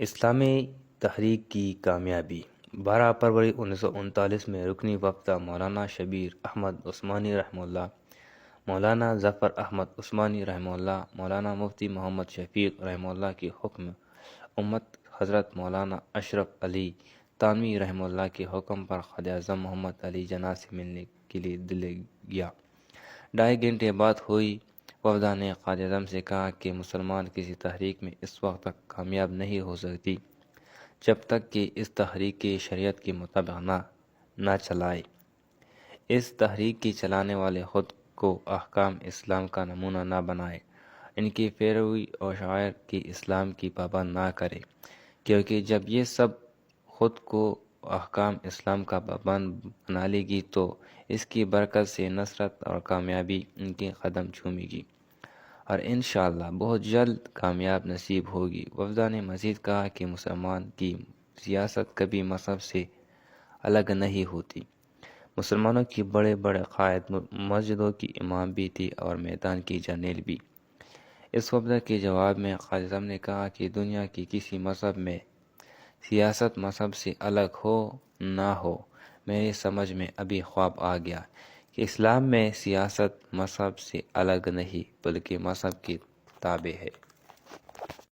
اسلامی تحریک کی کامیابی 12 فروری 1939 میں رکنی وفد مولانا شبیر احمد عثمانی رحمہ اللہ، مولانا ظفر احمد عثمانی رحمہ اللہ، مولانا مفتی محمد شفیق رحمہ اللہ کے حکم امت حضرت مولانا اشرف علی تھانوی رحمہ اللہ کے حکم پر خواجہ اعظم محمد علی جناح سے ملنے کے لیے دلی گیا۔ 2.5 گھنٹے بعد ہوئی وفد نے خواجہ اعظم سے کہا کہ مسلمان کسی تحریک میں اس وقت تک کامیاب نہیں ہو سکتی جب تک کہ اس تحریک کی شریعت کے مطابق نہ چلائے۔ اس تحریک کی چلانے والے خود کو احکام اسلام کا نمونہ نہ بنائے، ان کی پیروی اور شعائر کی اسلام کی پابند نہ کرے، کیونکہ جب یہ سب خود کو احکام اسلام کا پابند بنا لے گی تو اس کی برکت سے نصرت اور کامیابی ان کے قدم چومے گی اور انشاءاللہ بہت جلد کامیاب نصیب ہوگی۔ وفد نے مزید کہا کہ مسلمان کی سیاست کبھی مذہب سے الگ نہیں ہوتی۔ مسلمانوں کی بڑے بڑے قائد مسجدوں کی امام بھی تھی اور میدان کی جرنیل بھی۔ اس وفد کے جواب میں خواجہ اعظم نے کہا کہ دنیا کی کسی مذہب میں سیاست مذہب سے الگ ہو نہ ہو، میری سمجھ میں ابھی خواب آ گیا کہ اسلام میں سیاست مذہب سے الگ نہیں بلکہ مذہب کی تابع ہے۔